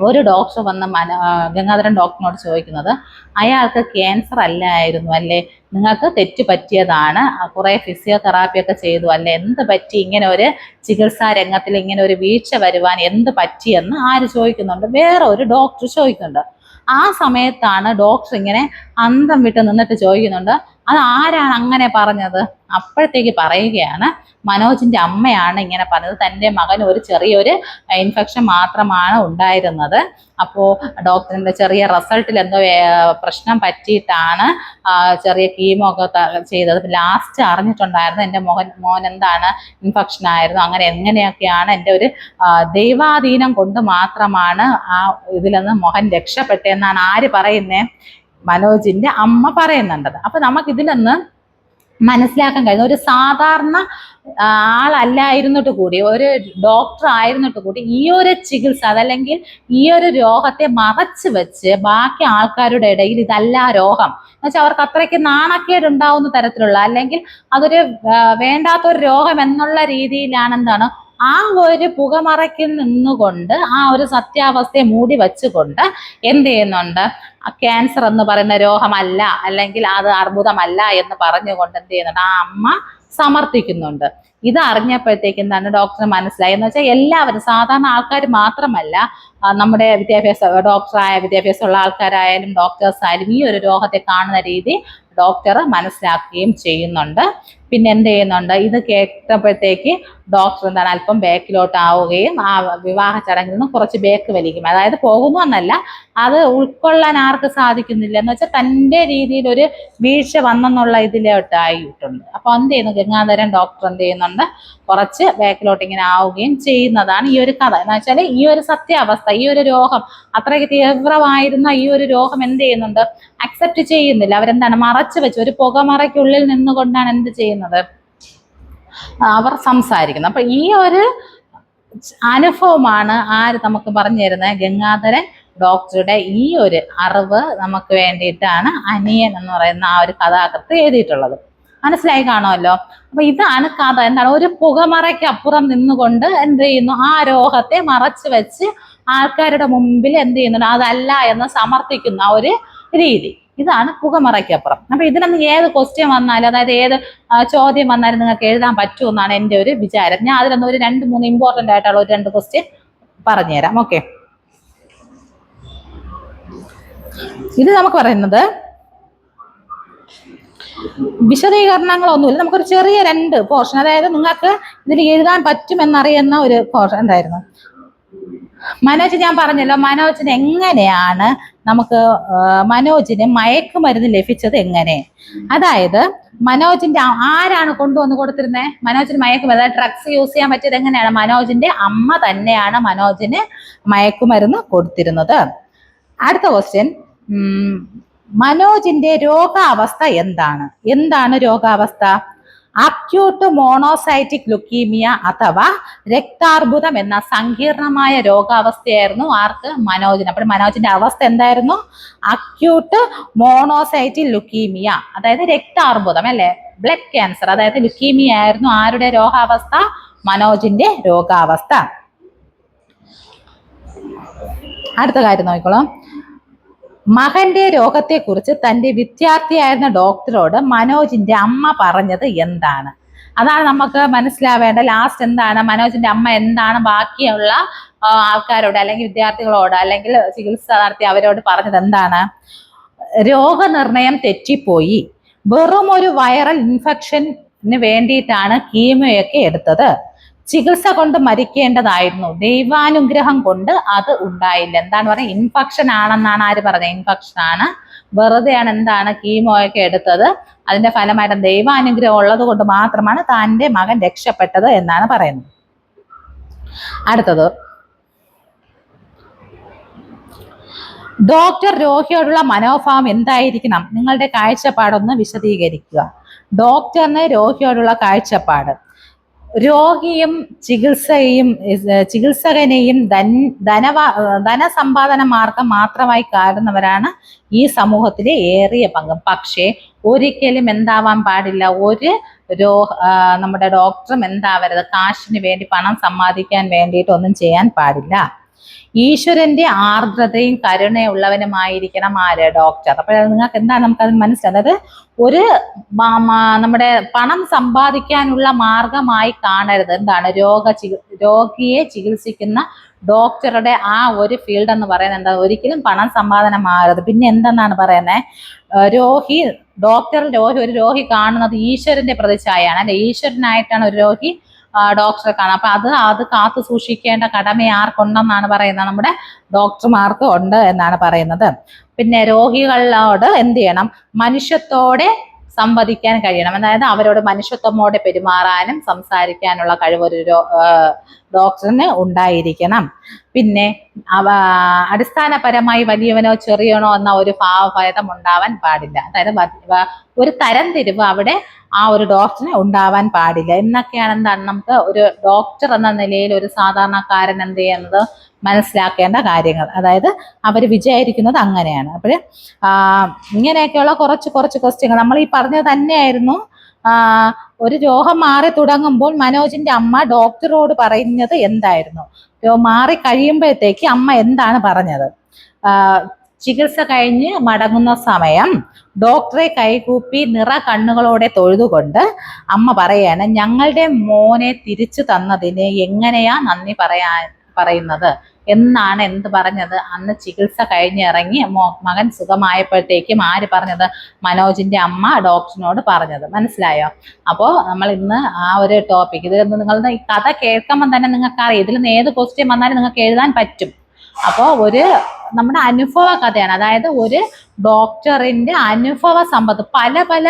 ഒരു ഡോക്ടർ വന്ന് ഗംഗാധരൻ ഡോക്ടറിനോട് ചോദിക്കുന്നത്, അയാൾക്ക് ക്യാൻസർ അല്ലായിരുന്നു അല്ലേ, നിങ്ങൾക്ക് തെറ്റ് പറ്റിയതാണ്, കുറെ ഫിസിയോതെറാപ്പി ഒക്കെ ചെയ്തു അല്ലേ, എന്ത് പറ്റി ഇങ്ങനെ ഒരു ചികിത്സാ രംഗത്തിൽ ഇങ്ങനെ ഒരു വീഴ്ച വരുവാൻ എന്ത് പറ്റിയെന്ന് ആര് ചോദിക്കുന്നുണ്ട്, വേറെ ഒരു ഡോക്ടർ ചോദിക്കുന്നുണ്ട്. ആ സമയത്താണ് ഡോക്ടർ ഇങ്ങനെ അന്തം വിട്ട് നിന്നിട്ട് ചോദിക്കുന്നുണ്ട്, അത് ആരാണ് അങ്ങനെ പറഞ്ഞത്? അപ്പോഴത്തേക്ക് പറയുകയാണ്, മനോജിന്റെ അമ്മയാണ് ഇങ്ങനെ പറഞ്ഞത്. തൻ്റെ മകൻ ഒരു ചെറിയൊരു ഇൻഫെക്ഷൻ മാത്രമാണ് ഉണ്ടായിരുന്നത്. അപ്പോൾ ഡോക്ടറിന്റെ ചെറിയ റിസൾട്ടിൽ എന്തോ പ്രശ്നം പറ്റിയിട്ടാണ് ചെറിയ കീമോ ഒക്കെ ചെയ്തത്. ലാസ്റ്റ് അറിഞ്ഞിട്ടുണ്ടായിരുന്നു എൻ്റെ മോൻ എന്താണ് ഇൻഫെക്ഷൻ ആയിരുന്നു. അങ്ങനെ എങ്ങനെയൊക്കെയാണ് എൻ്റെ ഒരു ദൈവാധീനം കൊണ്ട് മാത്രമാണ് ആ ഇതിൽ നിന്ന് മോഹൻ രക്ഷപ്പെട്ടെന്നാണ് ആര് പറയുന്നേ, മനോജിന്റെ അമ്മ പറയുന്നുണ്ടത്. അപ്പൊ നമുക്ക് ഇതിൽ നിന്ന് മനസ്സിലാക്കാൻ കഴിയുന്ന, ഒരു സാധാരണ ആളല്ലായിരുന്നിട്ട് കൂടി, ഒരു ഡോക്ടർ ആയിരുന്നിട്ട് കൂടി ഈ ഒരു ചികിത്സ, അതല്ലെങ്കിൽ ഈ ഒരു രോഗത്തെ മറച്ചു വെച്ച് ബാക്കി ആൾക്കാരുടെ ഇടയിൽ ഇതല്ല രോഗം എന്ന് വെച്ചാൽ അവർക്ക് അത്രയ്ക്ക് നാണക്കേട് ഉണ്ടാവുന്ന തരത്തിലുള്ള, അല്ലെങ്കിൽ അതൊരു വേണ്ടാത്തൊരു രോഗം എന്നുള്ള രീതിയിലാണ് എന്താണ് ആ ഒരു പുകമറയ്ക്കിൽ നിന്നുകൊണ്ട് ആ ഒരു സത്യാവസ്ഥയെ മൂടി വെച്ചുകൊണ്ട് എന്ത് ചെയ്യുന്നുണ്ട്, ക്യാൻസർ എന്ന് പറയുന്ന രോഗമല്ല, അല്ലെങ്കിൽ അത് അർബുദമല്ല എന്ന് പറഞ്ഞുകൊണ്ട് എന്ത് ചെയ്യുന്നുണ്ട്, ആ അമ്മ സമർത്ഥിക്കുന്നുണ്ട്. ഇത് അറിഞ്ഞപ്പോഴത്തേക്കും തന്നെ ഡോക്ടറിന് മനസ്സിലായി. എന്ന് വെച്ചാൽ എല്ലാവരും, സാധാരണ ആൾക്കാർ മാത്രമല്ല, നമ്മുടെ വിദ്യാഭ്യാസമുള്ള ആൾക്കാരായാലും ഡോക്ടേഴ്സ് ആയാലും ഈ ഒരു രോഗത്തെ കാണുന്ന രീതി ഡോക്ടർ മനസ്സിലാക്കുകയും ചെയ്യുന്നുണ്ട്. പിന്നെ എന്ത് ചെയ്യുന്നുണ്ട്, ഇത് കേട്ടപ്പോഴത്തേക്ക് ഡോക്ടർ എന്താണ് അല്പം ബാക്കിലോട്ട് ആവുകയും ആ വിവാഹ ചടങ്ങിൽ നിന്ന് കുറച്ച് ബാക്ക് വലിക്കും. അതായത് പോകുന്നു എന്നല്ല, അത് ഉൾക്കൊള്ളാൻ ആർക്ക് സാധിക്കുന്നില്ല, എന്ന് വെച്ചാൽ തൻ്റെ രീതിയിൽ ഒരു വീഴ്ച വന്നെന്നുള്ള ഇതിലോട്ടായിട്ടുണ്ട്. അപ്പൊ എന്ത് ചെയ്യുന്നു, ഗംഗാധരൻ ഡോക്ടർ എന്ത് ചെയ്യുന്നുണ്ട്, കുറച്ച് ബാക്കിലോട്ട് ഇങ്ങനെ ആവുകയും ചെയ്യുന്നതാണ് ഈ ഒരു കഥ. എന്ന് വെച്ചാൽ ഈ ഒരു സത്യാവസ്ഥ, ഈ ഒരു രോഗം അത്രയ്ക്ക് തീവ്രമായിരുന്ന ഈ ഒരു രോഗം എന്ത് ചെയ്യുന്നുണ്ട്, അക്സെപ്റ്റ് ചെയ്യുന്നില്ല. അവരെന്താണ് മറച്ചു വെച്ച്, ഒരു പുകമറയ്ക്കുള്ളിൽ നിന്നുകൊണ്ടാണ് എന്ത് ചെയ്യുന്നത്, അവർ സംസാരിക്കുന്നത്. അപ്പൊ ഈ ഒരു അനുഭവമാണ് ആര് നമുക്ക് പറഞ്ഞു തരുന്നത്, ഗംഗാധരൻ ഡോക്ടറുടെ ഈ ഒരു അറിവ് നമുക്ക് വേണ്ടിയിട്ടാണ് അനിയൻ എന്ന് പറയുന്ന ആ ഒരു കഥാകൃത്ത് എഴുതിയിട്ടുള്ളത്. മനസ്സിലായി കാണുമല്ലോ. അപ്പൊ ഇതാണ് കഥ. എന്താണ്, ഒരു പുകമറയ്ക്ക് അപ്പുറം നിന്നുകൊണ്ട് എന്ത് ചെയ്യുന്നു, ആ രോഗത്തെ മറച്ചു വെച്ച് ആൾക്കാരുടെ മുമ്പിൽ എന്ത് ചെയ്യുന്നുണ്ട്, അതല്ല എന്ന് സമർത്ഥിക്കുന്ന ഒരു രീതി. ഇതാണ് പുകമറയ്ക്കപ്പുറം. അപ്പൊ ഇതിനൊന്ന് ഏത് ക്വസ്റ്റ്യൻ വന്നാലും, അതായത് ഏത് ചോദ്യം വന്നാലും നിങ്ങൾക്ക് എഴുതാൻ പറ്റുമെന്നാണ് എൻ്റെ ഒരു വിചാരം. ഞാൻ അതിലൊന്ന് ഒരു 2-3 ഇമ്പോർട്ടൻ്റ് ആയിട്ടുള്ള ഒരു 2 ക്വസ്റ്റ്യൻ പറഞ്ഞുതരാം. ഓക്കെ, ഇത് നമുക്ക് പറയുന്നത് വിശദീകരണങ്ങളൊന്നുമില്ല, നമുക്കൊരു ചെറിയ 2 പോർഷൻ, അതായത് നിങ്ങൾക്ക് ഇതിൽ എഴുതാൻ പറ്റുമെന്നറിയുന്ന ഒരു പോർഷൻ. എന്തായിരുന്നു മനോജ്, ഞാൻ പറഞ്ഞല്ലോ മനോജിന് എങ്ങനെയാണ് മനോജിന് മയക്കുമരുന്ന് ലഭിച്ചത് എങ്ങനെ, അതായത് മനോജിന്റെ ആരാണ് കൊണ്ടുവന്ന് കൊടുത്തിരുന്നത്, മനോജിന് മയക്കുമരുന്ന്, അതായത് ഡ്രഗ്സ് യൂസ് ചെയ്യാൻ പറ്റിയത് എങ്ങനെയാണ്, മനോജിന്റെ അമ്മ തന്നെയാണ് മനോജിന് മയക്കുമരുന്ന് കൊടുത്തിരുന്നത്. അടുത്ത ക്വസ്റ്റ്യൻ, മനോജിന്റെ രോഗാവസ്ഥ എന്താണ് രോഗാവസ്ഥ? അക്യൂട്ട് മോണോസൈറ്റിക് ലുക്കീമിയ അഥവാ രക്താർബുദം എന്ന സങ്കീർണമായ രോഗാവസ്ഥയായിരുന്നു ആർക്ക്, മനോജിന്. അപ്പോൾ മനോജിന്റെ അവസ്ഥ എന്തായിരുന്നു, അക്യൂട്ട് മോണോസൈറ്റിക് ലുക്കീമിയ, അതായത് രക്താർബുദം അല്ലെ, ബ്ലഡ് ക്യാൻസർ, അതായത് ലുക്കീമിയ ആയിരുന്നു ആരുടെ രോഗാവസ്ഥ, മനോജിന്റെ രോഗാവസ്ഥ. അടുത്ത കാര്യം നോക്കിക്കോളാം, മകന്റെ രോഗത്തെക്കുറിച്ച് തന്റെ വിദ്യാർത്ഥിയായിരുന്ന ഡോക്ടറോട് മനോജിന്റെ അമ്മ പറഞ്ഞത് എന്താണ്? അതാണ് നമുക്ക് മനസ്സിലാവേണ്ട. ലാസ്റ്റ് എന്താണ് മനോജിന്റെ അമ്മ എന്താണ് ബാക്കിയുള്ള ആൾക്കാരോട് അല്ലെങ്കിൽ വിദ്യാർത്ഥികളോട് അല്ലെങ്കിൽ ചികിത്സ നടത്തി അവരോട് പറഞ്ഞത് എന്താണ്? രോഗനിർണയം തെറ്റിപ്പോയി, വെറും ഒരു വൈറൽ ഇൻഫെക്ഷന് വേണ്ടിയിട്ടാണ് കീമോയൊക്കെ എടുത്തത്, ചികിത്സ കൊണ്ട് മരിക്കേണ്ടതായിരുന്നു, ദൈവാനുഗ്രഹം കൊണ്ട് അത് ഉണ്ടായില്ല. എന്താണ് പറയുക? ഇൻഫെക്ഷൻ ആണെന്നാണ് ആര് പറഞ്ഞത്? ഇൻഫെക്ഷൻ ആണ്, വെറുതെയാണ് എന്താണ് കീമോയൊക്കെ എടുത്തത്, അതിന്റെ ഫലമായിട്ട് ദൈവാനുഗ്രഹം ഉള്ളത് കൊണ്ട് മാത്രമാണ് തൻ്റെ മകൻ രക്ഷപ്പെട്ടത് എന്നാണ് പറയുന്നത്. അടുത്തത്, ഡോക്ടർ രോഗിയോടുള്ള മനോഭാവം എന്തായിരിക്കണം? നിങ്ങളുടെ കാഴ്ചപ്പാടൊന്ന് വിശദീകരിക്കുക. ഡോക്ടറിന് രോഗിയോടുള്ള കാഴ്ചപ്പാട്, രോഗിയും ചികിത്സകനെയും ധനസമ്പാദന മാർഗം മാത്രമായി കാണുന്നവരാണ് ഈ സമൂഹത്തിലെ ഏറിയ പങ്കും. പക്ഷേ ഒരിക്കലും എന്താവാൻ പാടില്ല, നമ്മുടെ ഡോക്ടറും എന്താവരുത്, കാശിന് വേണ്ടി പണം സമ്പാദിക്കാൻ വേണ്ടിയിട്ട് ഒന്നും ചെയ്യാൻ പാടില്ല. ഈശ്വരന്റെ ആർദ്രതയും കരുണയുള്ളവനുമായിരിക്കണം ആര്? ഡോക്ടർ. അപ്പോൾ നിങ്ങൾക്ക് എന്താണ് നമുക്കത് മനസ്സിലായത്? ഒരു നമ്മുടെ പണം സമ്പാദിക്കാനുള്ള മാർഗമായി കാണരുത്. എന്താണ് രോഗിയെ ചികിത്സിക്കുന്ന ഡോക്ടറുടെ ആ ഒരു ഫീൽഡ് എന്ന് പറയുന്നത് എന്താ? ഒരിക്കലും പണം സമ്പാദനമാകരുത്. പിന്നെ എന്തെന്നാണ് പറയുന്നത്? ഒരു രോഗി കാണുന്നത് ഈശ്വരന്റെ പ്രതിച്ഛായാണ് അല്ലെ? ഈശ്വരനായിട്ടാണ് ഒരു രോഗി ഡോക്ടറെ കാണാം. അപ്പൊ അത് കാത്തു സൂക്ഷിക്കേണ്ട കടമ ആർക്കുണ്ടെന്നാണ് പറയുന്നത്? നമ്മുടെ ഡോക്ടർമാർക്ക് ഉണ്ട് എന്നാണ് പറയുന്നത്. പിന്നെ രോഗികളോട് എന്ത് ചെയ്യണം? മനുഷ്യത്തോടെ സംവദിക്കാൻ കഴിയണം. അതായത് അവരോട് മനുഷ്യത്വമോടെ പെരുമാറാനും സംസാരിക്കാനുള്ള കഴിവ് ഒരു ഡോക്ടറിന് ഉണ്ടായിരിക്കണം. പിന്നെ അടിസ്ഥാനപരമായി വലിയവനോ ചെറിയവനോ എന്ന ഒരു ഭാവഭേദം ഉണ്ടാവാൻ പാടില്ല. അതായത് ഒരു തരംതിരിവ് അവിടെ ആ ഒരു ഡോക്ടറിന് ഉണ്ടാവാൻ പാടില്ല എന്നൊക്കെയാണ് എന്താണ് നമുക്ക് ഒരു ഡോക്ടർ എന്ന നിലയിൽ ഒരു സാധാരണക്കാരൻ എന്ത് ചെയ്യുന്നത് മനസ്സിലാക്കേണ്ട കാര്യങ്ങൾ. അതായത് അവർ വിചാരിക്കുന്നത് അങ്ങനെയാണ്. അപ്പോൾ ഇങ്ങനെയൊക്കെയുള്ള കുറച്ച് ക്വസ്റ്റ്യങ്ങൾ നമ്മൾ ഈ പറഞ്ഞത് തന്നെയായിരുന്നു. ഒരു രോഗം മാറി തുടങ്ങുമ്പോൾ മനോജിന്റെ അമ്മ ഡോക്ടറോട് പറയുന്നത് എന്തായിരുന്നു? മാറി കഴിയുമ്പോഴത്തേക്ക് അമ്മ എന്താണ് പറഞ്ഞത്? ചികിത്സ കഴിഞ്ഞ് മടങ്ങുന്ന സമയം ഡോക്ടറെ കൈകൂപ്പി നിറ കണ്ണുകളോടെ തൊഴുതുകൊണ്ട് അമ്മ പറയാണ്, ഞങ്ങളുടെ മോനെ തിരിച്ചു തന്നതിന് എങ്ങനെയാ നന്ദി പറയുന്നത് എന്നാണ് എന്ത് പറഞ്ഞത്? അന്ന് ചികിത്സ കഴിഞ്ഞിറങ്ങി മകൻ സുഖമായപ്പോഴത്തേക്കും ആര് പറഞ്ഞത്? മനോജിന്റെ അമ്മ ഡോക്ടറിനോട് പറഞ്ഞത്. മനസ്സിലായോ? അപ്പോൾ നമ്മൾ ഇന്ന് ആ ഒരു ടോപ്പിക് ഇതിൽ നിങ്ങളുടെ ഈ കഥ കേൾക്കുമ്പോൾ തന്നെ നിങ്ങൾക്ക് അറിയാം, ഇതിൽ നിന്ന് ഏത് ക്വസ്റ്റ്യൻ വന്നാലും നിങ്ങൾക്ക് എഴുതാൻ പറ്റും. അപ്പോൾ നമ്മുടെ അനുഭവ കഥയാണ്. അതായത് ഒരു ഡോക്ടറിന്റെ അനുഭവ സമ്പത്ത് പല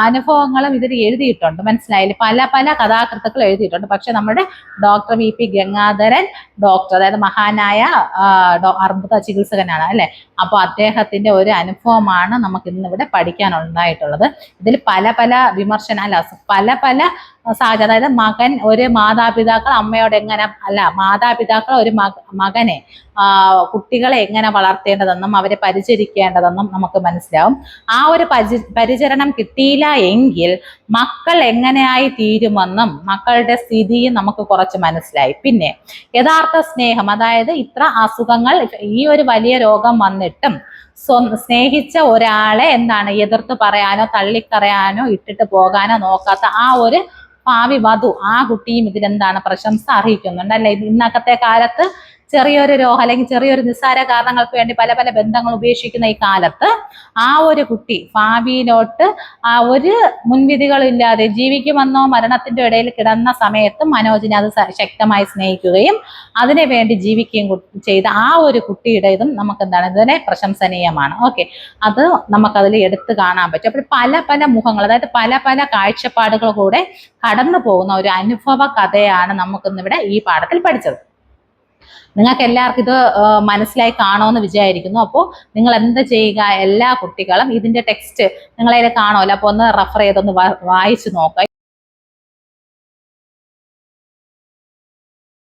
അനുഭവങ്ങളും ഇതിൽ എഴുതിയിട്ടുണ്ട്. മനസ്സിലായില്ലേ? പല കഥാകൃത്തുക്കൾ എഴുതിയിട്ടുണ്ട്. പക്ഷെ നമ്മുടെ ഡോക്ടർ VP ഗംഗാധരൻ ഡോക്ടർ, അതായത് മഹാനായ അർബുദ ചികിത്സകനാണ് അല്ലെ. അപ്പോൾ അദ്ദേഹത്തിന്റെ ഒരു അനുഭവമാണ് നമുക്ക് ഇന്നിവിടെ പഠിക്കാനുണ്ടായിട്ടുള്ളത്. ഇതിൽ പല വിമർശന പല സാഹചര്യം, അതായത് മകൻ ഒരു മാതാപിതാക്കൾ അമ്മയോട് എങ്ങനെ മാതാപിതാക്കൾ ഒരു മകനെ കുട്ടികളെ എങ്ങനെ വളർത്തേണ്ടതെന്നും അവരെ പരിചരിക്കേണ്ടതെന്നും നമുക്ക് മനസ്സിലാവും. ആ ഒരു പരിചരണം കിട്ടിയില്ല എങ്കിൽ മക്കൾ എങ്ങനെയായി തീരുമെന്നും മക്കളുടെ സ്ഥിതിയും നമുക്ക് കുറച്ച് മനസ്സിലായി. പിന്നെ യഥാർത്ഥ സ്നേഹം, അതായത് ഇത്ര അസുഖങ്ങൾ, ഈ ഒരു വലിയ രോഗം വന്നിട്ടും സ്നേഹിച്ച ഒരാളെ എതിർത്ത് പറയാനോ തള്ളിക്കറയാനോ ഇട്ടിട്ട് പോകാനോ നോക്കാത്ത ആ ഒരു ഭാവി വധു, ആ കുട്ടിയും പ്രശംസ അർഹിക്കുന്നുണ്ട് അല്ലെ. ഇന്നത്തെ കാലത്ത് ചെറിയൊരു രോഗം അല്ലെങ്കിൽ ചെറിയൊരു നിസ്സാര കാരണങ്ങൾക്ക് വേണ്ടി പല ബന്ധങ്ങൾ ഉപേക്ഷിക്കുന്ന ഈ കാലത്ത് ആ ഒരു കുട്ടി ഭാവിയിലോട്ട് ആ ഒരു മുൻവിധികളില്ലാതെ ജീവിക്കുമെന്നോ മരണത്തിന്റെ ഇടയിൽ കിടന്ന സമയത്തും മനോജിനെ അത് ശക്തമായി സ്നേഹിക്കുകയും അതിനു വേണ്ടി ജീവിക്കുകയും ചെയ്ത ആ ഒരു കുട്ടിയുടെ ഇതും നമുക്ക് ഇതിനെ പ്രശംസനീയമാണ്. ഓക്കെ, അത് നമുക്കതിൽ എടുത്തു കാണാൻ പറ്റും. അപ്പോൾ പല മുഖങ്ങൾ, അതായത് പല കാഴ്ചപ്പാടുകൾ കൂടെ കടന്നു പോകുന്ന ഒരു അനുഭവ കഥയാണ് നമുക്കിന്നിവിടെ ഈ പാഠത്തിൽ പഠിച്ചത്. നിങ്ങൾക്ക് എല്ലാവർക്കും ഇത് മനസ്സിലായി കാണുമെന്ന് വിചാരിക്കുന്നു. അപ്പോൾ നിങ്ങൾ എന്ത് ചെയ്യുക? എല്ലാ കുട്ടികളും ഇതിന്റെ ടെക്സ്റ്റ് നിങ്ങളതിൽ കാണുമല്ലോ, അപ്പോൾ ഒന്ന് റെഫർ ചെയ്തൊന്ന് വായിച്ചു നോക്കുക.